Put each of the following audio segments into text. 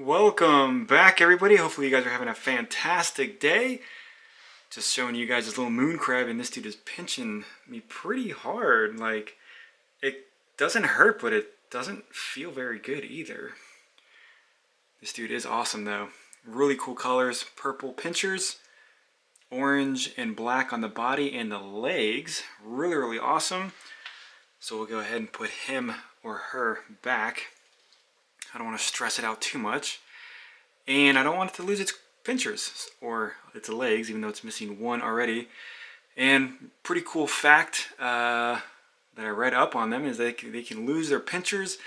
Welcome back, everybody. Hopefully you guys are having a fantastic day. Just showing you guys this little moon crab, and this dude is pinching me pretty hard. Like, it doesn't hurt, but it doesn't feel very good either. This dude is awesome though. Really cool colors, purple pinchers, orange and black on the body and the legs. Really awesome. So we'll go ahead and put him or her back. I don't want to stress it out too much, and I don't want it to lose its pinchers or its legs, even though it's missing one already. And pretty cool fact that I read up on them is they can lose their pinchers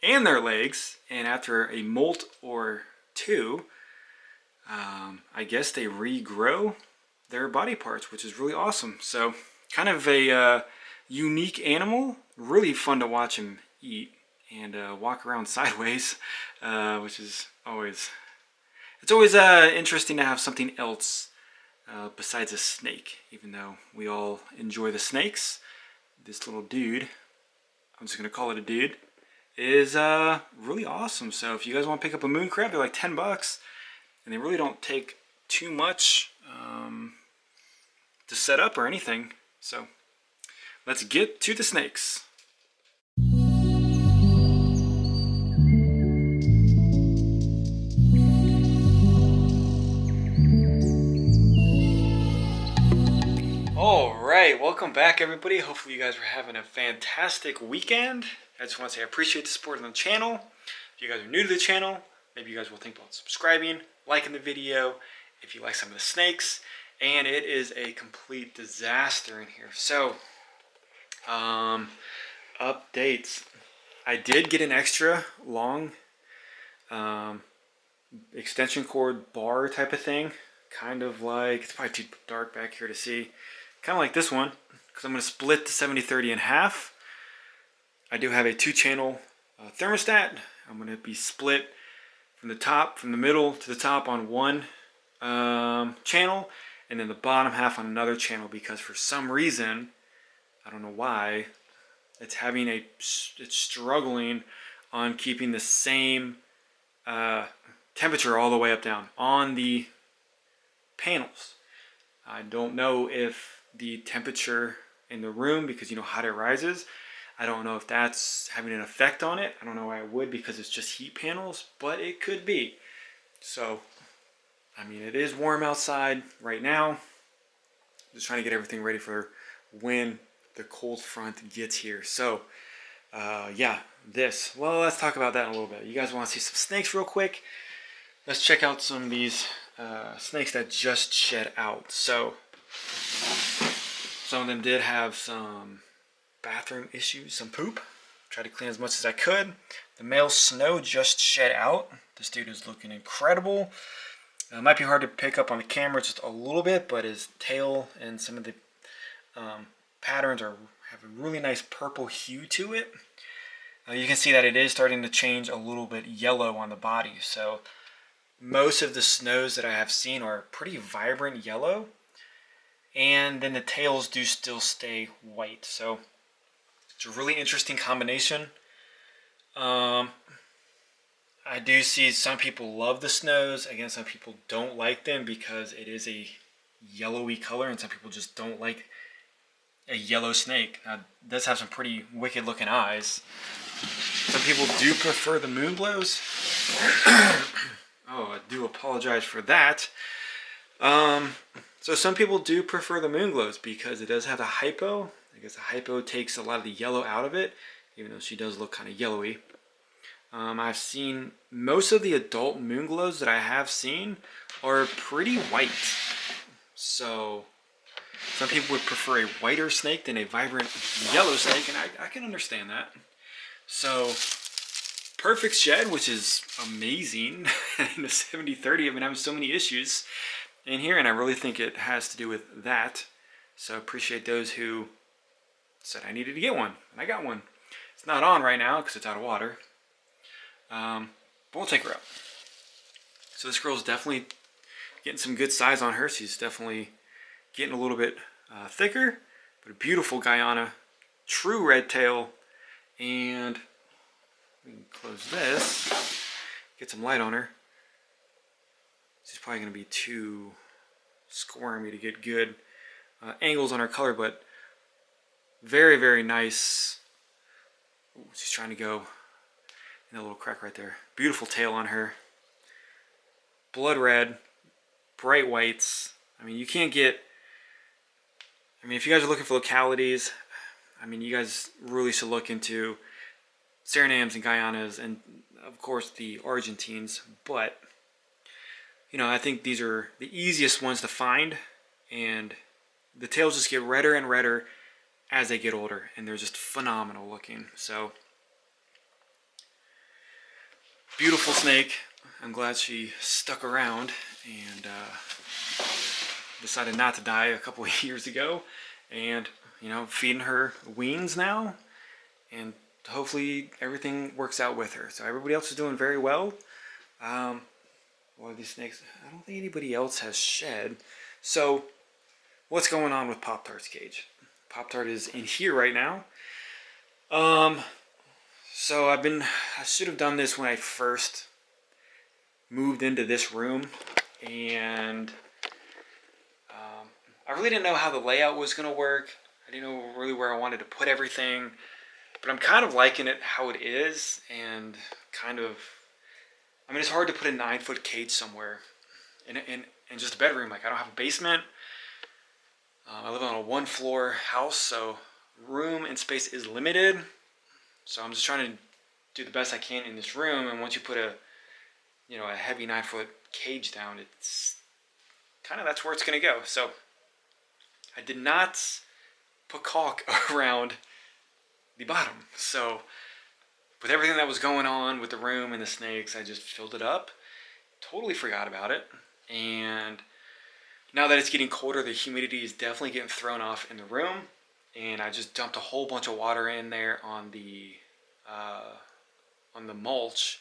and their legs, and after a molt or two, I guess they regrow their body parts, which is really awesome. So kind of a unique animal, really fun to watch him eat and walk around sideways, which is always interesting to have something else besides a snake. Even though we all enjoy the snakes, this little dude, I'm just gonna call it a dude, is really awesome. So if you guys want to pick up a moon crab, they're like 10 bucks, and they really don't take too much to set up or anything. So let's get to the snakes. Alright, welcome back, everybody. Hopefully you guys are having a fantastic weekend. I just want to say I appreciate the support on the channel. If you guys are new to the channel, maybe you guys will think about subscribing, liking the video if you like some of the snakes. And it is a complete disaster in here. So, updates. I did get an extra long extension cord bar type of thing. Kind of like, it's probably too dark back here to see. Kind of like this one, because I'm going to split the 70-30 in half. I do have a 2-channel thermostat. I'm going to be split from the middle to the top on one channel, and then the bottom half on another channel, because for some reason, I don't know why, it's struggling on keeping the same temperature all the way up down on the panels. I don't know if the temperature in the room, because you know how it rises, I don't know if that's having an effect on it. I don't know why it would, because it's just heat panels, but it could be. So, I mean, it is warm outside right now. Just trying to get everything ready for when the cold front gets here. So, yeah, well, let's talk about that in a little bit. You guys want to see some snakes real quick? Let's check out some of these snakes that just shed out. So some of them did have some bathroom issues, some poop. Tried to clean as much as I could. The male snow just shed out. This dude is looking incredible. It might be hard to pick up on the camera just a little bit, but his tail and some of the patterns have a really nice purple hue to it. You can see that it is starting to change a little bit yellow on the body. So most of the snows that I have seen are pretty vibrant yellow, and then the tails do still stay white. So it's a really interesting combination. I do see some people love the snows. Again, some people don't like them because it is a yellowy color, and some people just don't like a yellow snake. Now, it does have some pretty wicked looking eyes. Some people do prefer the moon glows. Oh, I do apologize for that. So some people do prefer the moon glows because it does have a hypo. I guess the hypo takes a lot of the yellow out of it, even though she does look kind of yellowy. I've seen most of the adult moon glows that I have seen are pretty white. So some people would prefer a whiter snake than a vibrant yellow snake, and I can understand that. So perfect shed, which is amazing. In the 70-30, I've been having so many issues in here, and I really think it has to do with that. So appreciate those who said I needed to get one, and I got one. It's not on right now because it's out of water, but we'll take her out. So this girl's definitely getting some good size on her. She's definitely getting a little bit thicker, but a beautiful Guyana, true red tail, and we can close this, get some light on her. She's probably going to be too squirmy to get good angles on her color, but very, very nice. Ooh, she's trying to go in a little crack right there. Beautiful tail on her. Blood red, bright whites. I mean, you can't get... I mean, if you guys are looking for localities, I mean, you guys really should look into Surinams and Guyanas and, of course, the Argentines. But, you know, I think these are the easiest ones to find. And the tails just get redder and redder as they get older. And they're just phenomenal looking. So, beautiful snake. I'm glad she stuck around and decided not to die a couple of years ago. And, you know, feeding her weans now. And hopefully everything works out with her. So everybody else is doing very well. Well, these snakes, I don't think anybody else has shed. So what's going on with Pop-Tart's cage? Pop-Tart is in here right now. So I should have done this when I first moved into this room, and I really didn't know how the layout was going to work. I didn't know really where I wanted to put everything, but I'm kind of liking it how it is, and kind of, I mean, it's hard to put a 9-foot cage somewhere in just a bedroom. Like, I don't have a basement. I live on a 1-floor house, so room and space is limited. So I'm just trying to do the best I can in this room, and once you put a heavy 9-foot cage down, it's kind of, that's where it's going to go. So I did not put caulk around the bottom. So with everything that was going on with the room and the snakes, I just filled it up. Totally forgot about it. And now that it's getting colder, the humidity is definitely getting thrown off in the room. And I just dumped a whole bunch of water in there on the mulch.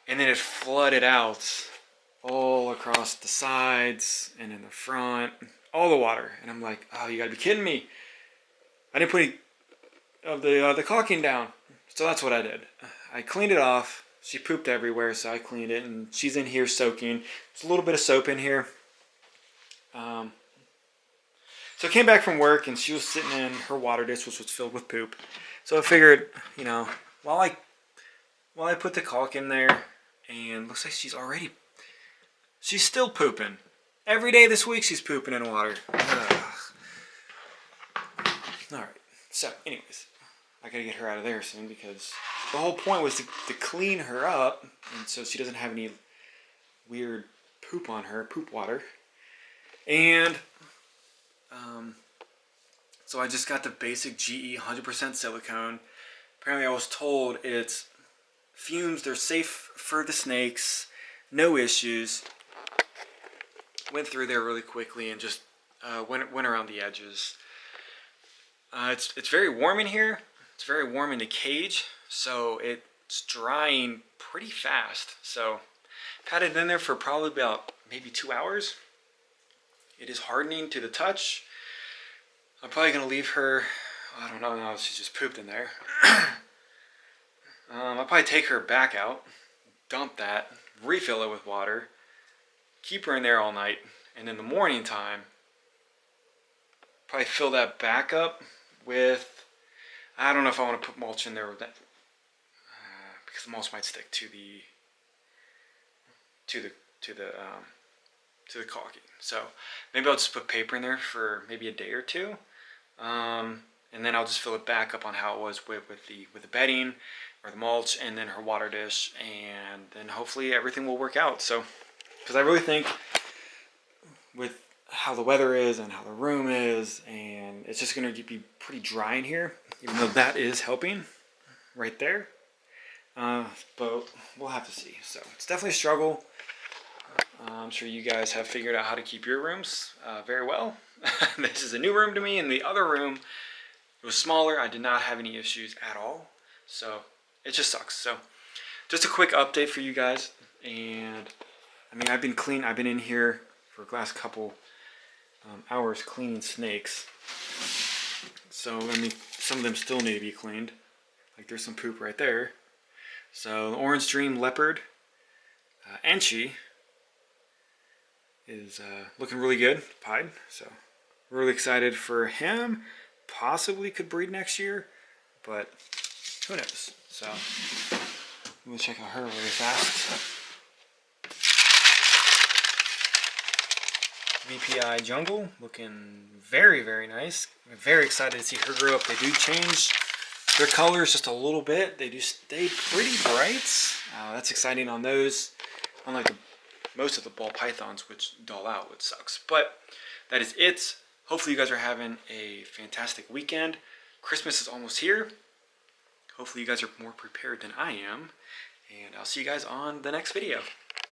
And then it flooded out all across the sides and in the front, all the water. And I'm like, oh, you gotta be kidding me. I didn't put any of the caulking down. So that's what I did. I cleaned it off. She pooped everywhere, so I cleaned it. And she's in here soaking. There's a little bit of soap in here. So I came back from work, and she was sitting in her water dish, which was filled with poop. So I figured, you know, while I put the caulk in there, and looks like she's still pooping. Every day this week she's pooping in water. Alright, so anyways, I gotta get her out of there soon, because the whole point was to clean her up, and so she doesn't have any weird poop on her, poop water. And so I just got the basic GE 100% silicone. Apparently I was told it's fumes, they're safe for the snakes, no issues. Went through there really quickly and just went around the edges. It's very warm in here. It's very warm in the cage, so it's drying pretty fast. So I've had it in there for probably about maybe 2 hours. It is hardening to the touch. I'm probably going to leave her, I don't know, no, she just pooped in there. I'll probably take her back out, dump that, refill it with water, keep her in there all night, and in the morning time, probably fill that back up with, I don't know if I want to put mulch in there with that, because the mulch might stick to the caulking. So maybe I'll just put paper in there for maybe a day or two, and then I'll just fill it back up on how it was with the bedding or the mulch, and then her water dish, and then hopefully everything will work out. So, because I really think with how the weather is and how the room is, and it's just going to be pretty dry in here, even though that is helping right there. But we'll have to see. So it's definitely a struggle. I'm sure you guys have figured out how to keep your rooms very well. This is a new room to me. In the other room, it was smaller. I did not have any issues at all. So it just sucks. So just a quick update for you guys. And I mean, I've been in here for the last couple hours cleaning snakes. So I mean, some of them still need to be cleaned. Like there's some poop right there. So the Orange Dream Leopard, Enchi, is looking really good, pied. So really excited for him. Possibly could breed next year, but who knows? So let me check out her really fast. VPI Jungle, looking very, very nice. I'm very excited to see her grow up. They do change their colors just a little bit. They do stay pretty bright. That's exciting on those. Unlike most of the ball pythons, which dull out, which sucks. But that is it. Hopefully you guys are having a fantastic weekend. Christmas is almost here. Hopefully you guys are more prepared than I am. And I'll see you guys on the next video.